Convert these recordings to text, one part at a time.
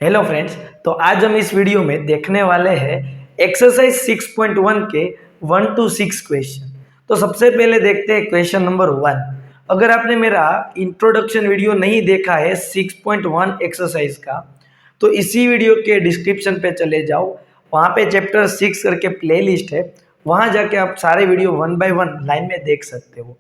Hello friends, तो आज हम इस वीडियो में देखने वाले हैं एक्सरसाइज 6.1 के 1 to 6 क्वेश्चन। तो सबसे पहले देखते हैं क्वेश्चन नंबर 1। अगर आपने मेरा इंट्रोडक्शन वीडियो नहीं देखा है 6.1 एक्सरसाइज का, तो इसी वीडियो के डिस्क्रिप्शन पे चले जाओ, वहाँ पे चैप्टर 6 करके प्लेलिस्ट है, वहाँ जाके आप सारे वीडियो 1 by 1 लाइन में देख सकते हो।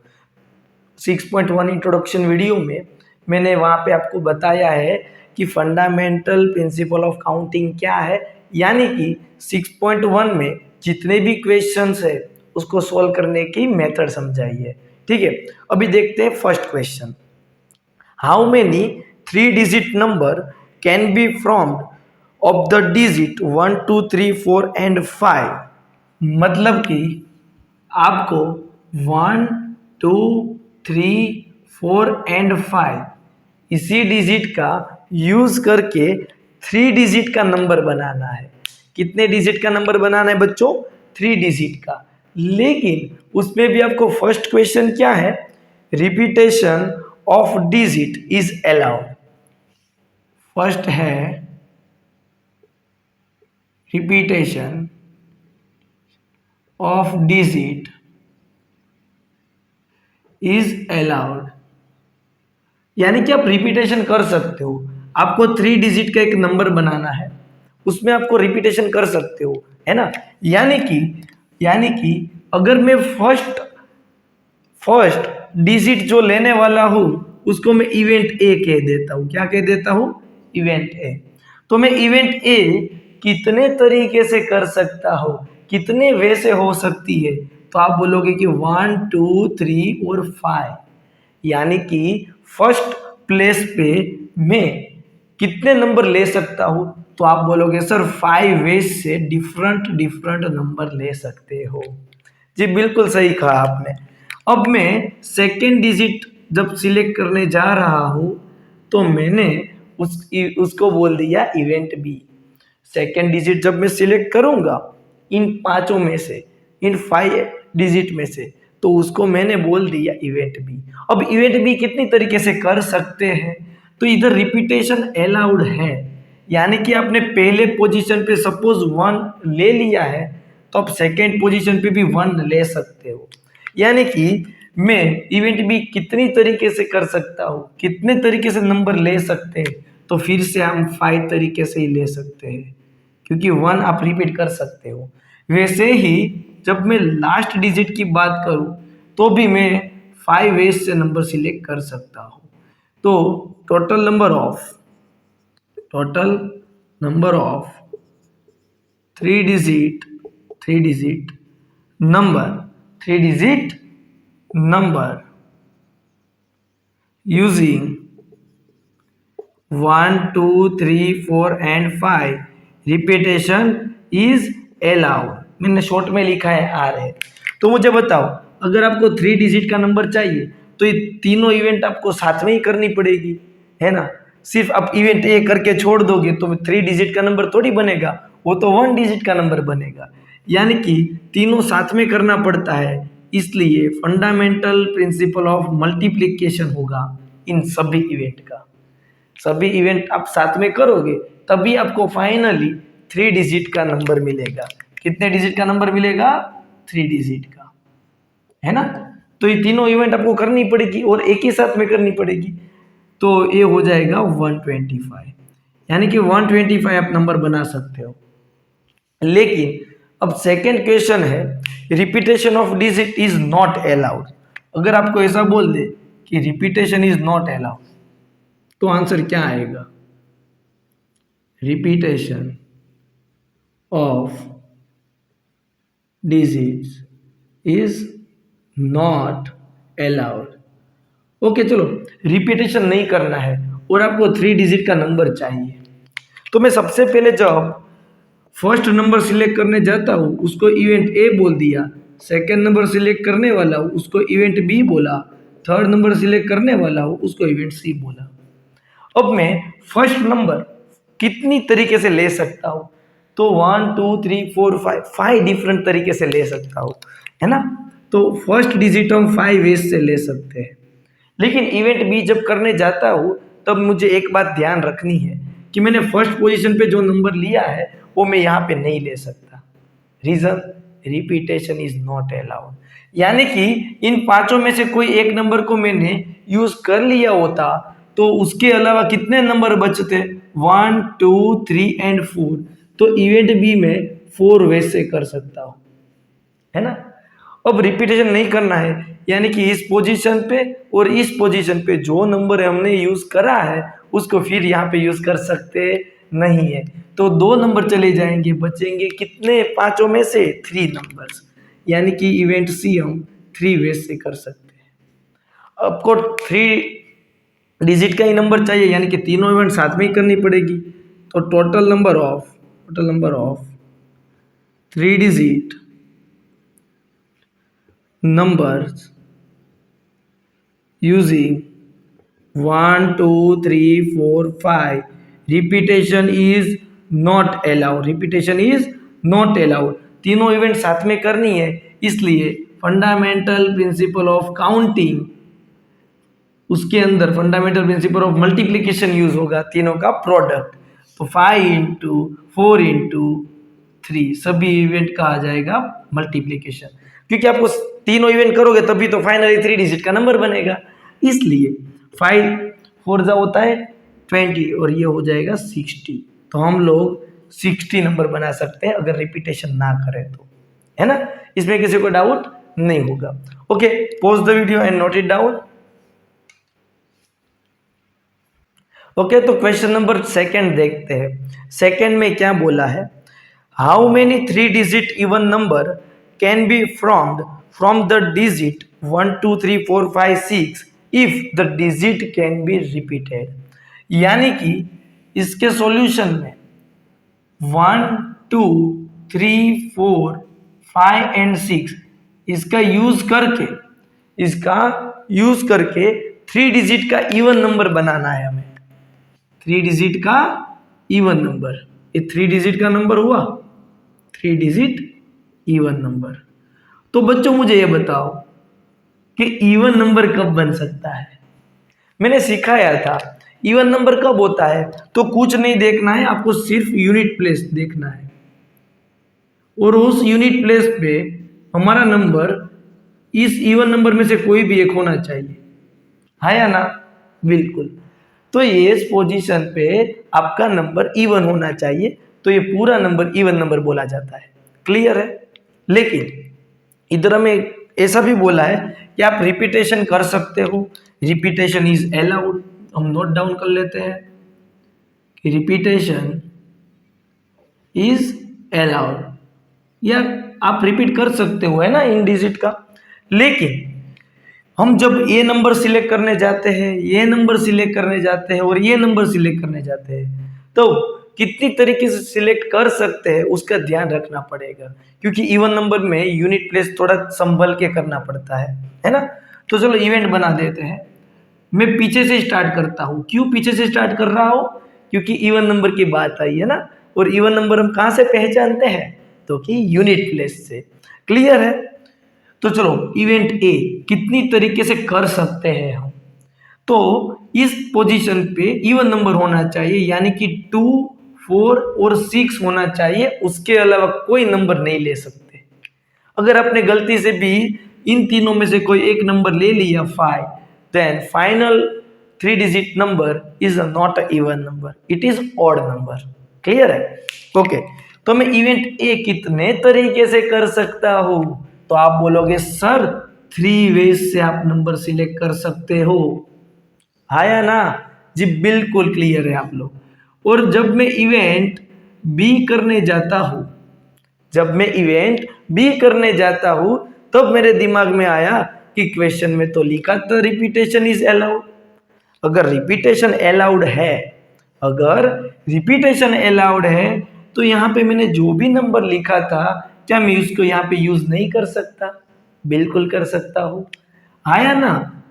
6.1 इंट्रोडक्शन वीडियो में मैंने वहाँ पे आपको बताया है कि फंडामेंटल प्रिंसिपल ऑफ काउंटिंग क्या है, यानी कि 6.1 में जितने भी क्वेश्चंस है उसको सॉल्व करने की मेथड समझाई है। ठीक है, अभी देखते हैं first question. How many 3 digit number can be formed of the digit 1 2 3 4 and 5। मतलब कि आपको 1 2 3 4 एंड 5 इसी डिजिट का यूज करके 3 डिजिट का नंबर बनाना है। कितने डिजिट का नंबर बनाना है बच्चों? 3 डिजिट का। लेकिन उसमें भी आपको फर्स्ट क्वेश्चन क्या है? Repetition of digit is allowed. First है repetition of digit is allowed, यानी कि आप रिपीटेशन कर सकते हो। आपको 3 डिजिट का एक नंबर बनाना है, उसमें आपको रिपीटेशन कर सकते हो, है ना। यानी कि अगर मैं फर्स्ट डिजिट जो लेने वाला हूं उसको मैं इवेंट ए कह देता हूं। क्या कह देता हूं? Event A. तो मैं इवेंट ए कितने तरीके से कर सकता हूं, कितने वे से हो सकती है? तो आप बोलोगे कि 1 2 3 और 5, यानी कि फर्स्ट प्लेस पे मैं कितने नंबर ले सकता हूं? तो आप बोलोगे सर 5 वेज से डिफरेंट नंबर ले सकते हो। जी बिल्कुल सही कहा आपने। अब मैं सेकेंड डिजिट जब सिलेक्ट करने जा रहा हूं तो मैंने उसको बोल दिया इवेंट बी। सेकेंड डिजिट जब मैं सिलेक्ट करूंगा इन पांचों में से, इन 5 डिजिट में से, तो उसको मैंने बोल दिया इवेंट बी। अब इवेंट बी कितनी तरीके से कर सकते हैं? तो इधर रिपीटेशन अलाउड है, यानी कि आपने पहले पोजीशन पे सपोज 1 ले लिया है तो आप सेकेंड पोजीशन पे भी 1 ले सकते हो। यानी कि मैं इवेंट बी कितनी तरीके से कर सकता हूँ, कितने तरीके से नंबर ले सकते हैं? तो फिर से हम 5 तरीके से ही ले सकते हैं, क्योंकि 1 आप रिपीट कर सकते हो। वैसे ही जब मैं लास्ट डिजिट की बात करूं तो भी मैं 5 वेज से नंबर सिलेक्ट कर सकता हूं। तो total number of 3 digit number using 1 2 3 4 and 5 repetition is allowed. मैंने शॉर्ट में लिखा है आर है। तो मुझे बताओ, अगर आपको 3 डिजिट का नंबर चाहिए तो ये तीनों इवेंट आपको साथ में ही करनी पड़ेगी, है ना। सिर्फ आप इवेंट ए करके छोड़ दोगे तो 3 डिजिट का नंबर थोड़ी बनेगा, वो तो 1 डिजिट का नंबर बनेगा। यानी कि तीनों साथ में करना पड़ता है, इसलिए फंडामेंटल प्रिंसिपल ऑफ मल्टीप्लिकेशन होगा इन सभी इवेंट का। सभी इवेंट आप साथ में करोगे तभी आपको फाइनली 3 डिजिट का नंबर मिलेगा। कितने डिजिट का नंबर मिलेगा? 3 डिजिट का, है ना। तो ये तीनों इवेंट आपको करनी पड़ेगी और एक ही साथ में करनी पड़ेगी, तो ये हो जाएगा 125। यानी कि 125 आप नंबर बना सकते हो। लेकिन अब सेकेंड क्वेश्चन है repetition of digit is not allowed. अगर आपको ऐसा बोल दे कि रिपीटेशन इज नॉट अलाउड तो आंसर क्या आएगा? Repetition of digits is not allowed. Okay, चलो रिपीटेशन नहीं करना है और आपको 3 डिजिट का नंबर चाहिए, तो मैं सबसे पहले जब फर्स्ट नंबर सिलेक्ट करने जाता हूँ उसको इवेंट ए बोल दिया, सेकेंड नंबर सिलेक्ट करने वाला हूँ उसको इवेंट बी बोला, थर्ड नंबर सिलेक्ट करने वाला हूँ उसको इवेंट सी बोला। अब मैं फर्स्ट नंबर कितनी तरीके से ले सकता हूँ? तो 1 2 3 4 5 डिफरेंट तरीके से ले सकता हूँ, है ना। तो फर्स्ट डिजिट हम 5 वेज से ले सकते हैं। लेकिन इवेंट बी जब करने जाता हूँ तब मुझे एक बात ध्यान रखनी है कि मैंने फर्स्ट पोजीशन पे जो नंबर लिया है वो मैं यहाँ पे नहीं ले सकता। Reason, repetition is not allowed. यानी कि इन पांचों में से कोई एक नंबर को मैंने यूज कर लिया होता तो उसके अलावा कितने नंबर बचते, 1 2 3 एंड 4। तो इवेंट बी में 4 वैसे कर सकता हूं, है ना। अब रिपीटेशन नहीं करना है, यानी कि इस पोजीशन पे और इस पोजीशन पे जो नंबर हमने यूज करा है उसको फिर यहाँ पे यूज कर सकते नहीं है। तो 2 नंबर चले जाएंगे, बचेंगे कितने, पांचों में से 3 नंबर्स। यानी कि इवेंट सी हम 3 वेज से कर सकते हैं। आपको 3 डिजिट का ही नंबर चाहिए, यानी कि तीनों इवेंट साथ में ही करनी पड़ेगी। तो total number of 3 digit numbers using 1 2 3 4 5 repetition is not allowed। तीनों इवेंट साथ में करनी है, इसलिए फंडामेंटल प्रिंसिपल ऑफ काउंटिंग, उसके अंदर fundamental principle of multiplication use होगा, तीनों का प्रोडक्ट। तो 5 इंटू 4 इंटू 3 सभी इवेंट का आ जाएगा मल्टीप्लिकेशन, क्योंकि आपको तीनों इवेंट करोगे तभी तो फाइनली 3 डिजिट का नंबर बनेगा। इसलिए 5 4 जा होता है 20 और ये हो जाएगा 60। तो हम लोग 60 नंबर बना सकते हैं अगर रिपीटेशन ना करें तो, है ना। इसमें किसी को डाउट नहीं होगा। Okay, pause the video and note it down. Okay, तो क्वेश्चन नंबर 2 देखते हैं। सेकंड में क्या बोला है, how many 3 digit even number can B from the digit 1 2 3 4 5 6 if the digit can be repeated. यानी कि इसके सॉल्यूशन में 1 2 3 4 5 एंड 6 इसका यूज करके 3 डिजिट का इवन नंबर बनाना है हमें। 3 डिजिट का इवन नंबर, ये 3 डिजिट का नंबर हुआ, 3 डिजिट इवन नंबर। तो बच्चों मुझे ये बताओ कि इवन नंबर कब बन सकता है। मैंने सिखाया था इवन नंबर कब होता है, तो कुछ नहीं देखना है आपको, सिर्फ यूनिट प्लेस देखना है और उस यूनिट प्लेस पे हमारा नंबर इस इवन नंबर में से कोई भी एक होना चाहिए, है या ना। बिल्कुल। तो ये इस पोजीशन पे आपका नंबर इवन होना चाहिए, तो ये पूरा नंबर इवन नंबर बोला जाता है। क्लियर है। लेकिन इधर हमें ऐसा भी बोला है कि आप रिपीटेशन कर सकते हो, रिपीटेशन इज अलाउड। हम नोट डाउन कर लेते हैं कि रिपीटेशन इज अलाउड, या आप रिपीट कर सकते हो, है ना, इन डिजिट का। लेकिन हम जब ये नंबर सिलेक्ट करने जाते हैं, ये नंबर सिलेक्ट करने जाते हैं और ये नंबर सिलेक्ट करने जाते हैं, तो कितनी तरीके से सिलेक्ट कर सकते हैं उसका ध्यान रखना पड़ेगा, क्योंकि इवन नंबर में यूनिट प्लेस थोड़ा संभल के करना पड़ता है ना। तो चलो इवेंट बना देते हैं। मैं पीछे से स्टार्ट करता हूँ। क्यों पीछे से स्टार्ट कर रहा हूँ, क्योंकि इवन नंबर की बात आई है ना, और इवन नंबर हम कहाँ से पहचानते हैं, तो कि यूनिट प्लेस से। क्लियर है। तो चलो इवेंट ए कितनी तरीके से कर सकते हैं हम, तो इस पोजीशन पे इवन नंबर होना चाहिए, यानी कि 2 4 और 6 होना चाहिए, उसके अलावा कोई नंबर नहीं ले सकते। अगर आपने गलती से भी इन तीनों में से कोई एक नंबर ले लिया 5, then final 3 digit number is not a even number, it is odd number. Clear है। ओके, तो मैं इवेंट ए कितने तरीके से कर सकता हूं, तो आप बोलोगे सर 3 वेज से आप नंबर सिलेक्ट कर सकते हो, आया ना जी। बिल्कुल क्लियर है आप लोग। और जब मैं इवेंट बी करने जाता हूं, तब मेरे दिमाग में आया कि क्वेश्चन में तो लिखा था रिपीटेशन इज अलाउड। अगर रिपीटेशन अलाउड है तो यहाँ पे मैंने जो भी नंबर लिखा था, क्या मैं उसको यहाँ पे यूज नहीं कर सकता? बिल्कुल कर सकता हूँ, आया ना।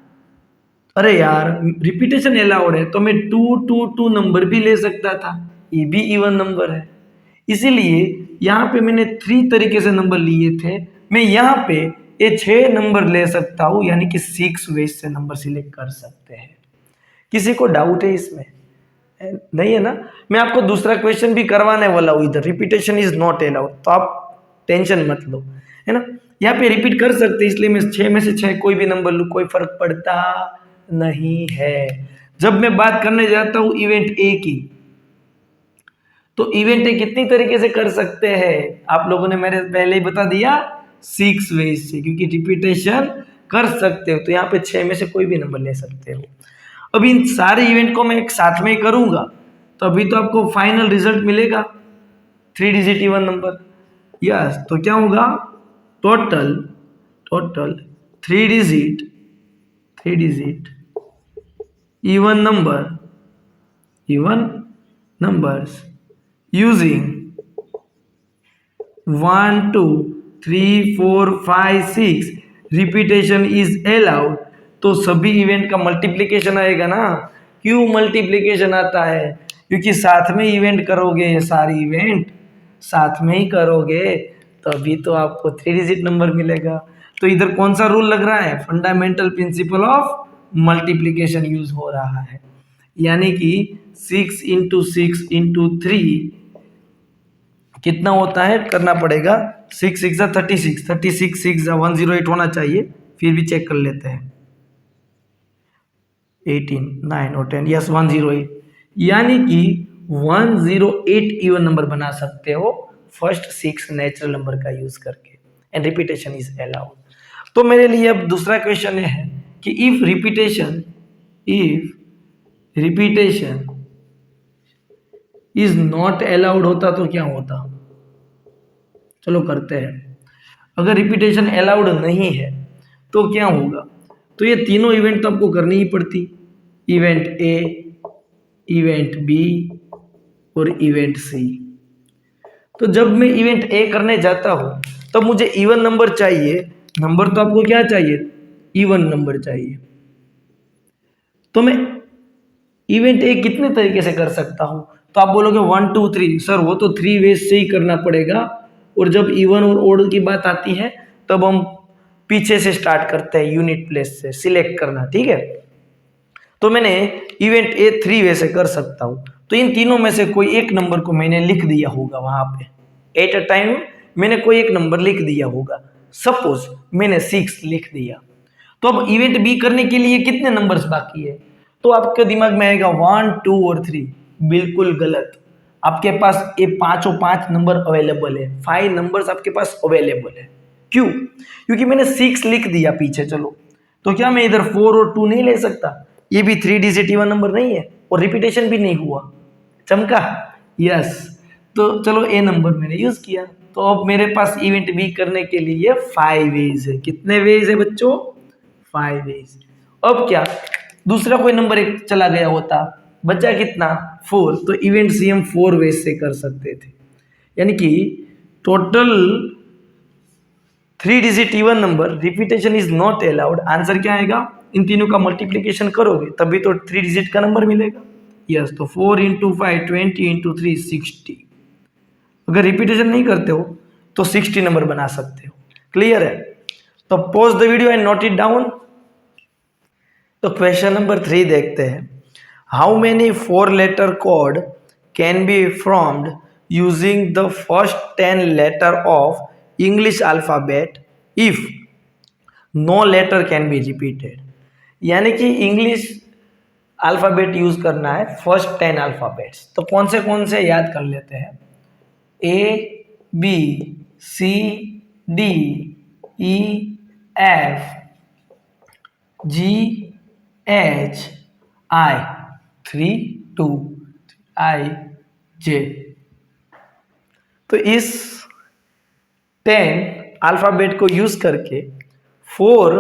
अरे यार रिपीटेशन अलाउड है तो मैं 2 2 2 नंबर भी ले सकता था, ये भी इवन नंबर है। इसीलिए यहाँ पे मैंने 3 तरीके से नंबर लिए थे, मैं यहाँ पे ये 6 नंबर ले सकता हूँ, यानी कि 6 वेज से नंबर सिलेक्ट कर सकते हैं। किसी को डाउट है इसमें? नहीं है ना। मैं आपको दूसरा क्वेश्चन भी करवाने वाला हूँ इधर, रिपीटेशन इज नॉट अलाउड, तो आप टेंशन मत लो, है ना। यहाँ पे रिपीट कर सकते, इसलिए मैं 6 में से 6 कोई भी नंबर लूँ, कोई फर्क पड़ता नहीं है। जब मैं बात करने जाता हूँ इवेंट ए की, तो इवेंट ए कितनी तरीके से कर सकते हैं, आप लोगों ने मेरे पहले ही बता दिया 6 वेज से, क्योंकि रिपीटेशन कर सकते हो, तो यहाँ पे 6 में से कोई भी नंबर ले सकते हो। अब इन सारे इवेंट को मैं एक साथ में ही करूंगा, तो अभी तो आपको फाइनल रिजल्ट मिलेगा 3 डिजिट इवन नंबर। यस, तो क्या होगा, total 3 digit even numbers using 1 2 3 4 5 6 repetition is allowed, तो सभी इवेंट का मल्टीप्लिकेशन आएगा ना। क्यों मल्टीप्लिकेशन आता है, क्योंकि साथ में इवेंट करोगे, सारी इवेंट साथ में ही करोगे, तभी तो आपको 3 डिजिट नंबर मिलेगा। तो इधर कौन सा रूल लग रहा है, fundamental principle of multiplication use हो रहा है, यानी कि 6 × 6 × 3 कितना होता है, करना पड़ेगा 6 6 36, 36 6 108 होना चाहिए, फिर भी चेक कर लेते हैं 18 9 और 10, यस 108, यानी कि 108 इवन नंबर बना सकते हो फर्स्ट 6 नेचुरल नंबर का यूज करके, एंड रिपीटेशन इज अलाउड। तो मेरे लिए अब दूसरा क्वेश्चन है कि if repetition is not allowed होता तो क्या होता। चलो करते हैं। अगर रिपीटेशन अलाउड नहीं है तो क्या होगा, तो ये तीनों इवेंट तो आपको करनी ही पड़ती, इवेंट ए, इवेंट बी और इवेंट सी। तो जब मैं इवेंट ए करने जाता हूं तब मुझे इवन नंबर चाहिए, नंबर तो आपको क्या चाहिए, इवन नंबर चाहिए। तो मैं इवेंट ए कितने तरीके से कर सकता हूं, तो आप बोलोगे 1 2 3, सर वो तो 3 वेज से ही करना पड़ेगा, और जब इवन और ओड की बात आती है तब हम पीछे से स्टार्ट करते हैं, यूनिट प्लेस से सिलेक्ट करना, ठीक है। तो मैंने इवेंट ए 3 वे से कर सकता हूं, तो इन तीनों में से कोई एक नंबर को मैंने लिख दिया होगा वहां पे, एट अ टाइम मैंने कोई एक नंबर लिख दिया होगा, सपोज मैंने 6 लिख दिया। तो अब इवेंट बी करने के लिए कितने नंबर्स बाकी है, तो आपके दिमाग में आएगा 1 2 और 3, बिल्कुल गलत। आपके पास ये 5 नंबर अवेलेबल है, 5 नंबर्स आपके पास अवेलेबल है। क्यों, क्योंकि मैंने 6 लिख दिया पीछे, चलो तो क्या मैं इधर 4 और 2 नहीं ले सकता, ये भी 3 डिजिट इवन नंबर नहीं है और रिपीटेशन भी नहीं हुआ, चमका, यस। तो चलो ए नंबर मैंने यूज किया, तो अब मेरे पास इवेंट बी करने के लिए 5 वेज है। कितने वेज है बच्चों, 5 वेज। अब क्या, दूसरा कोई नंबर एक चला गया होता, बचा कितना 4, तो इवेंट सी हम 4 वेज से कर सकते थे, यानी कि total 3 digit even number, repetition is not allowed. Answer क्या आएगा, इन तीनों का मल्टीप्लिकेशन करोगे तभी तो 3 डिजिट का नंबर मिलेगा, यस। तो 4 × 5 20 × 3 60। अगर रिपीटेशन नहीं करते हो तो 60 नंबर बना सकते हो, क्लियर है। तो pause the video and note it down. तो क्वेश्चन नंबर 3 देखते हैं, how many 4 letter code can be formed using the first 10 letter of English alphabet if no letter can be repeated. यानी कि इंग्लिश अल्फाबेट यूज करना है, first 10 alphabets. तो कौन से याद कर लेते हैं, A B C D E F G H I 3 2 I J. तो इस 10 अल्फाबेट को यूज करके 4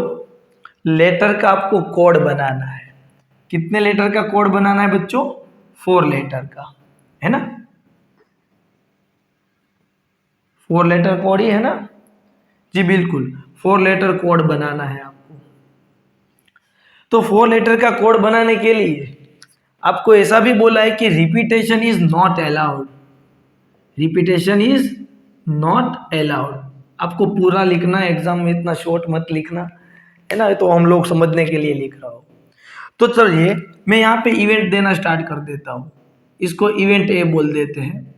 लेटर का आपको कोड बनाना है। कितने लेटर का कोड बनाना है बच्चों, 4 लेटर का, है ना, 4 लेटर कोड ही है ना जी, बिल्कुल 4 लेटर कोड बनाना है आपको। तो 4 लेटर का कोड बनाने के लिए आपको ऐसा भी बोला है कि repetition is not allowed, repetition is not allowed. आपको पूरा लिखना है, एग्जाम में इतना शॉर्ट मत लिखना, है ना, तो हम लोग समझने के लिए लिख रहा हूँ। तो चलिए मैं यहाँ पे इवेंट देना स्टार्ट कर देता हूँ। इसको इवेंट ए बोल देते हैं,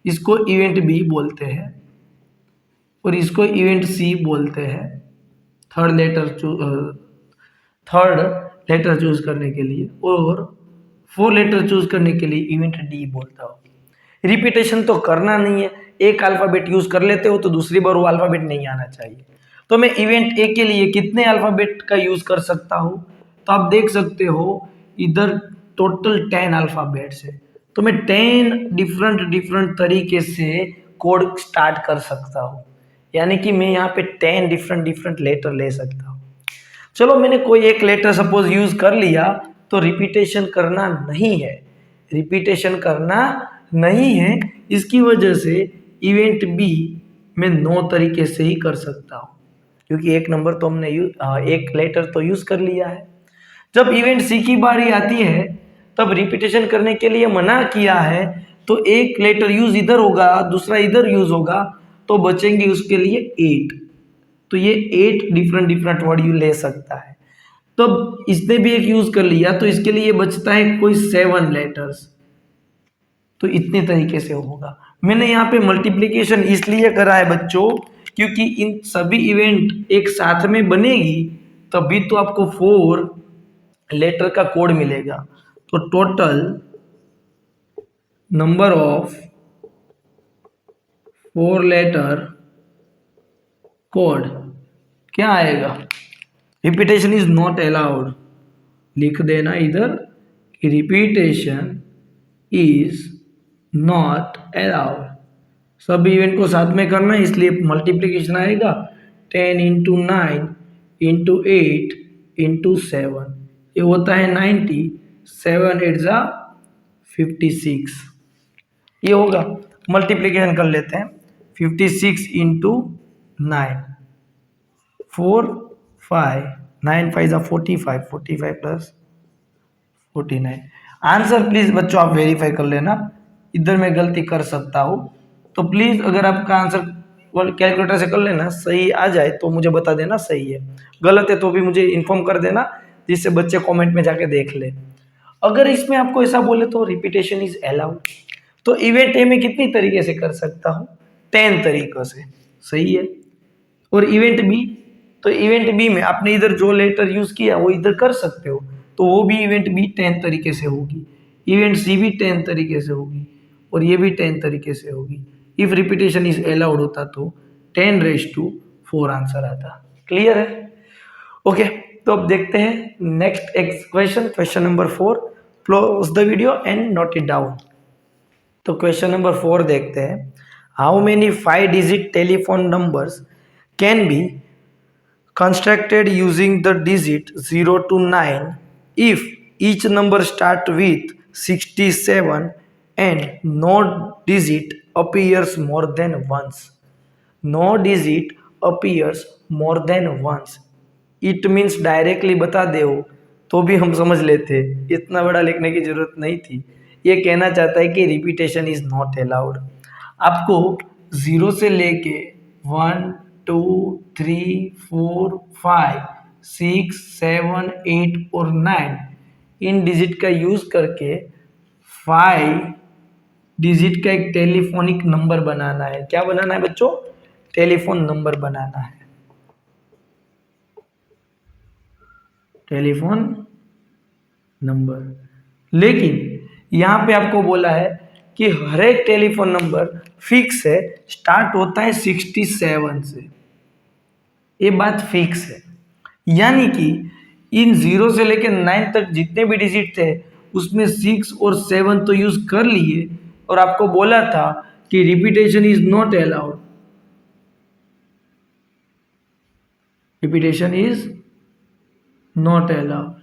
इसको इवेंट बी बोलते हैं और इसको इवेंट सी बोलते हैं। थर्ड लेटर चूज करने के लिए, और 4 लेटर चूज करने के लिए इवेंट डी बोलता हूँ। रिपीटेशन तो करना नहीं है, एक अल्फाबेट यूज कर लेते हो तो दूसरी बार वो अल्फाबेट नहीं आना चाहिए। तो मैं इवेंट ए के लिए कितने अल्फाबेट का यूज कर सकता हूँ, तो आप देख सकते हो इधर टोटल 10 अल्फाबेट्स है, तो मैं 10 डिफरेंट तरीके से कोड स्टार्ट कर सकता हूँ, यानी कि मैं यहाँ पे 10 डिफरेंट लेटर ले सकता हूँ। चलो मैंने कोई एक लेटर सपोज यूज कर लिया, तो रिपीटेशन करना नहीं है, रिपीटेशन करना नहीं है। इसकी वजह से इवेंट बी मैं 9 तरीके से ही कर सकता हूँ, क्योंकि एक नंबर तो हमने एक लेटर तो यूज कर लिया है। जब इवेंट सी की बारी आती है तब रिपीटेशन करने के लिए मना किया है, तो एक लेटर यूज इधर होगा, दूसरा इधर यूज होगा, तो बचेंगे उसके लिए 8। तो ये 8 डिफरेंट वर्ड यू ले सकता है। तो इसने भी एक यूज कर लिया, तो इसके लिए बचता है कोई 7 लेटर्स। तो इतने तरीके से होगा। मैंने यहाँ पे मल्टीप्लिकेशन इसलिए करा है बच्चों, क्योंकि इन सभी इवेंट एक साथ में बनेगी तभी तो आपको 4 लेटर का कोड मिलेगा। तो total number of 4 letter code क्या आएगा? रिपीटेशन इज नॉट अलाउड, लिख देना इधर कि रिपीटेशन इज नॉट अलाउड। सब इवेंट को साथ में करना है, इसलिए मल्टीप्लिकेशन आएगा 10 इंटू 9 इंटू 8 इंटू 7, ये होता है 90, 7 8 जा 56, ये होगा। मल्टीप्लिकेशन कर लेते हैं, 56 इंटू 9, 4 5 9 5 जा 45, 45 प्लस 49। आंसर प्लीज बच्चों आप वेरीफाई कर लेना, इधर मैं गलती कर सकता हूँ, तो प्लीज अगर आपका आंसर कैलकुलेटर से कर लेना, सही आ जाए तो मुझे बता देना सही है, गलत है तो भी मुझे इन्फॉर्म कर देना, जिससे बच्चे कमेंट में जाके देख ले। अगर इसमें आपको ऐसा बोले तो रिपीटेशन इज अलाउड, तो इवेंट ए में कितनी तरीके से कर सकता हूँ? 10 तरीकों से, सही है। और इवेंट बी, तो इवेंट बी में आपने इधर जो लेटर यूज किया वो इधर कर सकते हो, तो वो भी इवेंट बी 10 तरीके से होगी। इवेंट सी भी 10 तरीके से होगी, और ये भी 10 तरीके से होगी। इफ रिपीटेशन इज अलाउड होता तो 10⁻4 आंसर आता। क्लियर है? ओके, तो अब देखते हैं next question, question number 4। Close the video and note it down. तो क्वेश्चन नंबर 4 देखते हैं। How many 5 digit telephone numbers can be constructed using the digit 0 to 9 if each number start with 67 and no digit appears more than once? No digit appears more than once. It means directly बता दे हो तो भी हम समझ लेते, इतना बड़ा लिखने की जरूरत नहीं थी। ये कहना चाहता है कि रिपीटेशन इज नॉट अलाउड। आपको 0 से लेके 1 2 3 4 5 6 7 8 और 9 इन डिजिट का यूज करके 5 डिजिट का एक टेलीफोनिक नंबर बनाना है। क्या बनाना है बच्चों? टेलीफोन नंबर बनाना है, टेलीफोन नंबर। लेकिन यहां पे आपको बोला है कि हर एक टेलीफोन नंबर फिक्स है, स्टार्ट होता है 67 से, ये बात फिक्स है। यानी कि इन 0 से लेकर 9 तक जितने भी डिजिट थे उसमें 6 और 7 तो यूज कर लिए, और आपको बोला था कि repetition is not allowed, repetition is not allowed,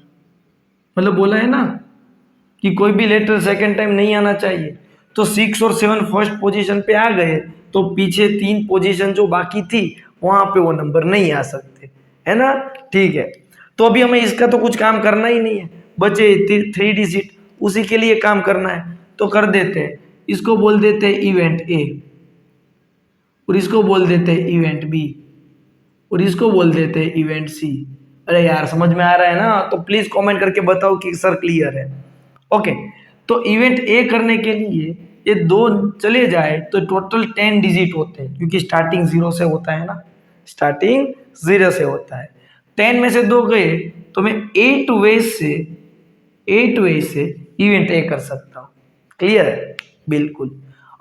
मतलब बोला है ना कि कोई भी लेटर सेकंड टाइम नहीं आना चाहिए। तो 6 और 7 फर्स्ट पोजीशन पे आ गए, तो पीछे 3 पोजीशन जो बाकी थी वहां पे वो नंबर नहीं आ सकते, है ना? ठीक है, तो अभी हमें इसका तो कुछ काम करना ही नहीं है, बचे 3 डिजिट, उसी के लिए काम करना है, तो कर देते हैं। इसको बोल देते हैं इवेंट ए, और इसको बोल देते हैं इवेंट बी, और इसको बोल देते हैं इवेंट सी। अरे यार समझ में आ रहा है ना? तो प्लीज कमेंट करके बताओ कि सर क्लियर है। ओके, तो इवेंट ए करने के लिए ये 2 चले जाए तो टोटल 10 डिजिट होते हैं, क्योंकि स्टार्टिंग 0 से होता है ना, स्टार्टिंग 0 से होता है। 10 में से 2 गए तो मैं 8 वे से इवेंट ए कर सकता हूँ। क्लियर है? बिल्कुल।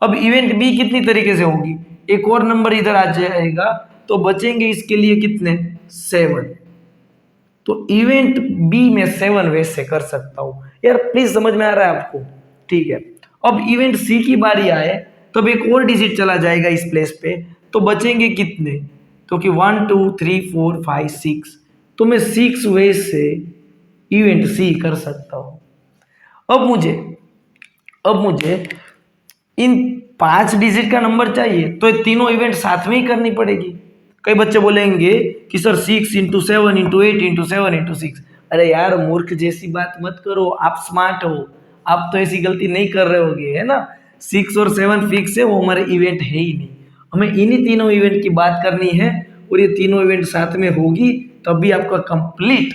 अब इवेंट बी कितनी तरीके से होगी, एक और नंबर इधर आ जाएगा तो बचेंगे इसके लिए कितने, 7। तो इवेंट बी में 7 वे से कर सकता हूं। यार प्लीज समझ में आ रहा है आपको? ठीक है। अब इवेंट सी की बारी आए तब एक और डिजिट चला जाएगा इस प्लेस पे, तो बचेंगे कितने, तो कि 1 2 3 4 5 6, तो मैं 6 वे से इवेंट सी कर सकता हूं। अब मुझे इन 5 डिजिट का नंबर चाहिए तो ये तीनों इवेंट साथ में ही करनी पड़ेगी। कई बच्चे बोलेंगे कि sir 6 into 7 into 8 into 7 into 6। अरे यार मूर्ख जैसी बात मत करो, आप स्मार्ट हो, आप तो ऐसी गलती नहीं कर रहे होगे, है ना। 6 और 7 फिक्स है, वो हमारे इवेंट है ही नहीं। हमें इन्हीं तीनों इवेंट की बात करनी है और ये तीनों इवेंट साथ में होगी तभी आपका कंप्लीट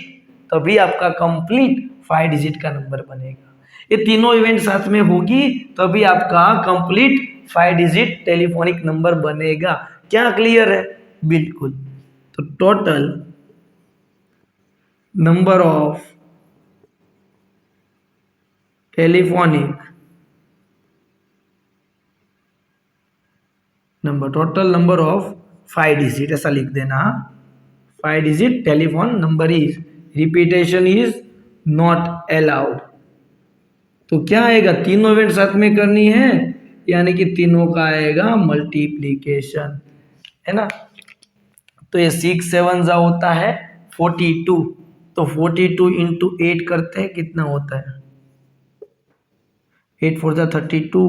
5 डिजिट का नंबर बनेगा। ये तीनों इवेंट साथ में होगी तभी आपका कंप्लीट 5 डिजिट टेलीफोनिक नंबर बनेगा। क्या क्लियर है? बिल्कुल। तो total number of telephonic number, total number of 5 digit, ऐसा लिख देना। 5 digit telephone number is, repetition is not allowed. तो क्या आएगा, तीनों इवेंट साथ में करनी है, यानी कि तीनों का आएगा मल्टीप्लीकेशन, है ना। तो ये 6 7 जा होता है 42, तो 42 इंटू 8 करते हैं, कितना होता है, 8 4 जा 32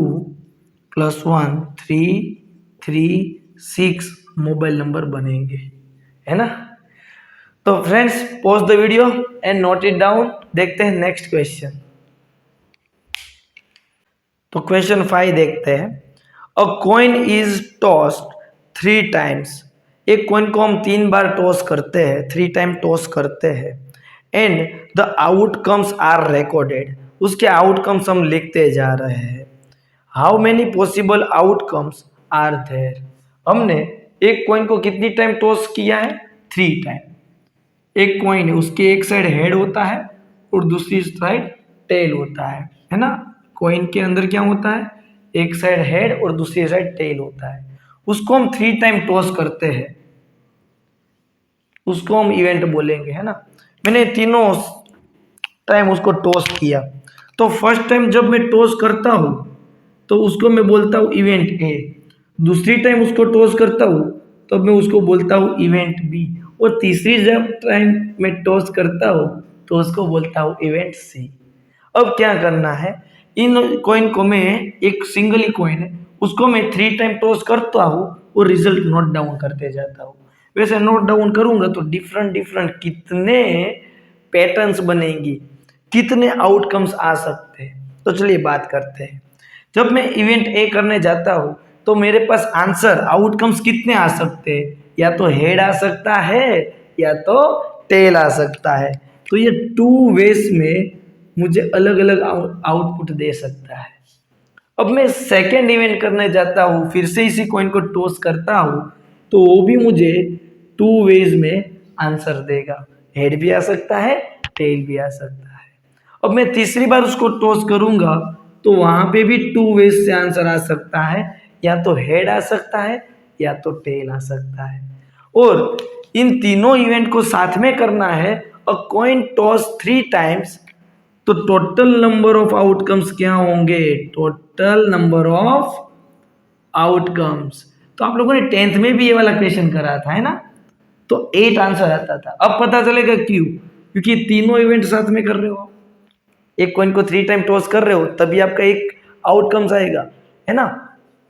प्लस 1 3 3 6 मोबाइल नंबर बनेंगे, है ना। तो friends pause the video and note it down. देखते हैं नेक्स्ट क्वेश्चन। तो क्वेश्चन 5 देखते हैं। अ कॉइन इज टॉस्ड 3 टाइम्स। एक कॉइन को हम 3 बार टॉस करते हैं, 3 टाइम टॉस करते हैं, and the outcomes are recorded. उसके आउटकम्स हम लिखते जा रहे हैं। How many possible outcomes are there. हमने एक कॉइन को कितनी टाइम टॉस किया है, 3 टाइम। एक कॉइन है, उसके एक साइड हेड होता है और दूसरी साइड टेल होता है ना। कॉइन के अंदर क्या होता है, एक साइड हेड और दूसरी साइड टेल होता है। उसको हम 3 टाइम टॉस करते हैं, उसको हम इवेंट बोलेंगे, है ना। मैंने तीनों टाइम उसको टॉस किया, तो फर्स्ट टाइम जब मैं टॉस करता हूँ तो उसको मैं बोलता हूँ इवेंट ए। दूसरी टाइम उसको टॉस करता हूँ तो मैं उसको बोलता हूँ इवेंट बी। और तीसरी जब टाइम मैं टॉस करता हूँ तो उसको बोलता हूँ इवेंट सी। अब क्या करना है, इन कॉइन को मैं, एक सिंगल ही कॉइन है, उसको मैं 3 टाइम टॉस करता हूँ और रिजल्ट नोट डाउन करते जाता हूँ। वैसे नोट डाउन करूंगा तो डिफरेंट डिफरेंट कितने पैटर्न्स बनेंगी, कितने आउटकम्स आ सकते हैं। तो चलिए बात करते हैं। जब मैं इवेंट ए करने जाता हूँ तो मेरे पास आंसर आउटकम्स कितने आ सकते हैं, या तो हेड आ सकता है या तो टेल आ सकता है। तो ये 2 वेज में मुझे अलग अलग आउटपुट दे सकता है। अब मैं सेकेंड इवेंट करने जाता हूँ, फिर से इसी कॉइन को टॉस करता हूँ, तो वो भी मुझे 2 वेज में आंसर देगा। हेड भी आ सकता है, टेल भी आ सकता है। अब मैं तीसरी बार उसको टॉस करूंगा तो वहां पे भी 2 वेज से आंसर आ सकता है, या तो हेड आ सकता है या तो टेल आ सकता है। और इन तीनों इवेंट को साथ में करना है। अ कॉइन टॉस 3 टाइम्स, तो टोटल नंबर ऑफ आउटकम्स क्या होंगे, टोटल नंबर ऑफ आउटकम्स। तो आप लोगों ने 10th में भी ये वाला क्वेश्चन करा था, है ना। तो 8 आंसर आता था। अब पता चलेगा क्यों, क्योंकि तीनों इवेंट साथ में कर रहे हो। एक कॉइन को 3 टाइम टॉस कर रहे हो तभी आपका एक आउटकम्स आएगा, है ना।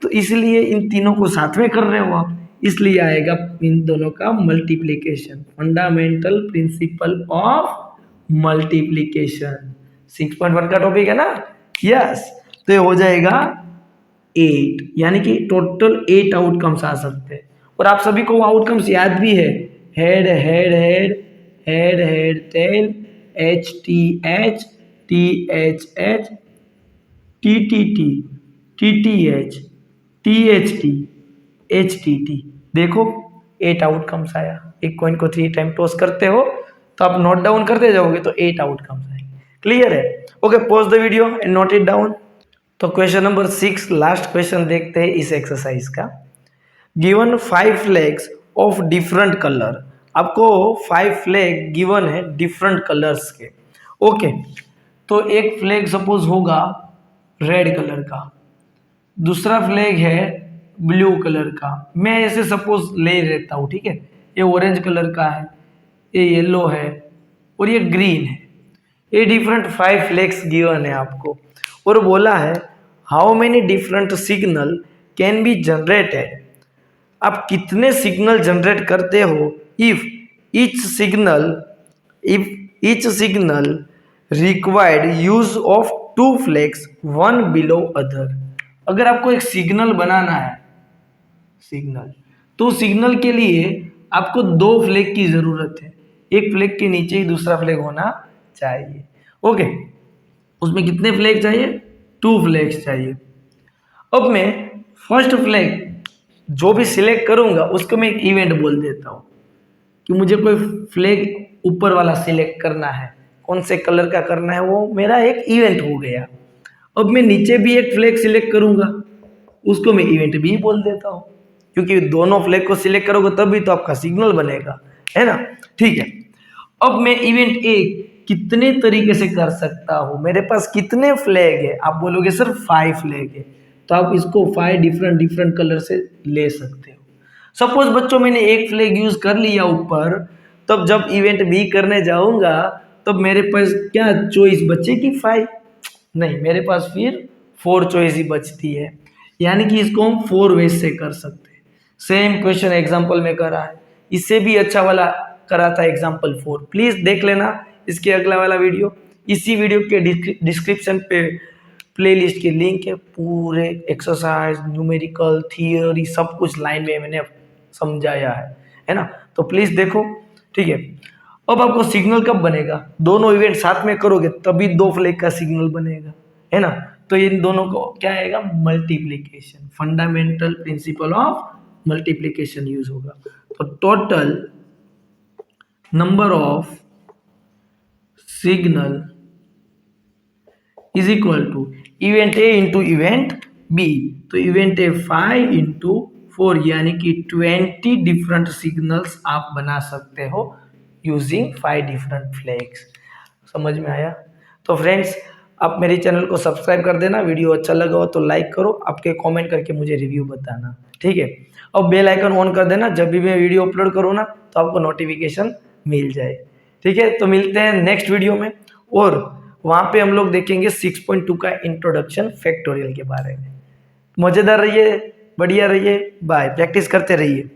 तो इसलिए इन तीनों को साथ में कर रहे हो आप, इसलिए आएगा इन दोनों का multiplication. Fundamental principle of multiplication 6.1 का टॉपिक है ना। यस, तो ये हो जाएगा 8, यानी कि टोटल 8 आउटकम्स आ सकते हैं। और आप सभी को आउटकम्स याद भी है, head head head head head tail, H T H T H H TTT, TTH, THT, HTT। देखो 8 आउटकम्स आया। एक कॉइन को 3 टाइम टॉस करते हो तो आप नोट डाउन करते जाओगे तो 8 आउटकम्स आएंगे। क्लियर है? Okay, pause the video and note it down. तो क्वेश्चन नंबर 6 लास्ट क्वेश्चन देखते हैं इस एक्सरसाइज का। Given 5 flags of different colour. आपको 5 फ्लैग गिवन है डिफरेंट कलर्स के। ओके, तो एक फ्लैग सपोज होगा रेड कलर का, दूसरा फ्लैग है ब्लू कलर का। मैं ऐसे सपोज ले लेता हूँ, ठीक है। ये ऑरेंज कलर का है, ये येलो है और ये ग्रीन है। ये डिफरेंट 5 फ्लैग्स गिवन है आपको और बोला है how many different signal can be generated. आप कितने सिग्नल जनरेट करते हो if each signal required use of 2 flags one below other. अगर आपको एक सिग्नल बनाना है, तो सिग्नल के लिए आपको 2 फ्लैग की जरूरत है। एक फ्लैग के नीचे ही दूसरा फ्लैग होना चाहिए। ओके, उसमें कितने फ्लैग चाहिए? 2 फ्लैग्स चाहिए। अब मैं फर्स्ट फ्लैग जो भी सिलेक्ट करूंगा उसको मैं एक इवेंट बोल देता हूं कि मुझे कोई फ्लैग ऊपर वाला सिलेक्ट करना है, कौन से कलर का करना है, वो मेरा एक इवेंट हो गया। अब मैं नीचे भी एक फ्लैग सिलेक्ट करूंगा, उसको मैं इवेंट भी बोल देता हूँ, क्योंकि दोनों फ्लैग को सिलेक्ट करोगे तभी तो आपका सिग्नल बनेगा, है ना। ठीक है, अब मैं इवेंट ए कितने तरीके से कर सकता हूँ, मेरे पास कितने फ्लैग है? आप बोलोगे सर 5 फ्लैग है, तो आप इसको 5 डिफरेंट कलर से ले सकते हो। सपोज बच्चों मैंने एक फ्लैग यूज कर लिया ऊपर, तब जब इवेंट बी करने जाऊंगा तब मेरे पास क्या चॉइस बचेगी? 5 नहीं, मेरे पास फिर 4 चॉइस ही बचती है। यानी कि इसको हम 4 वेज से कर सकते हैं। सेम क्वेश्चन एग्जाम्पल में करा है, इससे भी अच्छा वाला करा था एग्जाम्पल 4। प्लीज देख लेना इसके अगला वाला वीडियो। इसी वीडियो के डिस्क्रिप्शन पे प्लेलिस्ट के लिंक है, पूरे एक्सरसाइज, न्यूमेरिकल, थियोरी सब कुछ लाइन में मैंने समझाया है ना। तो प्लीज देखो, ठीक है। अब आपको सिग्नल कब बनेगा? दोनों इवेंट साथ में करोगे तभी 2 फ्लैग का सिग्नल बनेगा, है ना। तो इन दोनों को क्या आएगा? Multiplication, fundamental principle of multiplication use होगा। तो total number of signal is equal to event A into event B. तो इवेंट ए 5 इंटू 4 यानी कि 20 डिफरेंट सिग्नल्स आप बना सकते हो यूजिंग 5 डिफरेंट फ्लैग्स। समझ में आया? तो फ्रेंड्स, आप मेरे चैनल को सब्सक्राइब कर देना, वीडियो अच्छा लगा हो तो लाइक करो, आपके कमेंट करके मुझे रिव्यू बताना, ठीक है। और बेल आइकन ऑन कर देना, जब भी मैं वीडियो अपलोड करूँ ना तो आपको नोटिफिकेशन मिल जाए, ठीक है। तो मिलते हैं नेक्स्ट वीडियो में, और वहाँ पे हम लोग देखेंगे 6.2 का इंट्रोडक्शन फैक्टोरियल के बारे में। मज़ेदार रहिए, बढ़िया रहिए, बाय। प्रैक्टिस करते रहिए।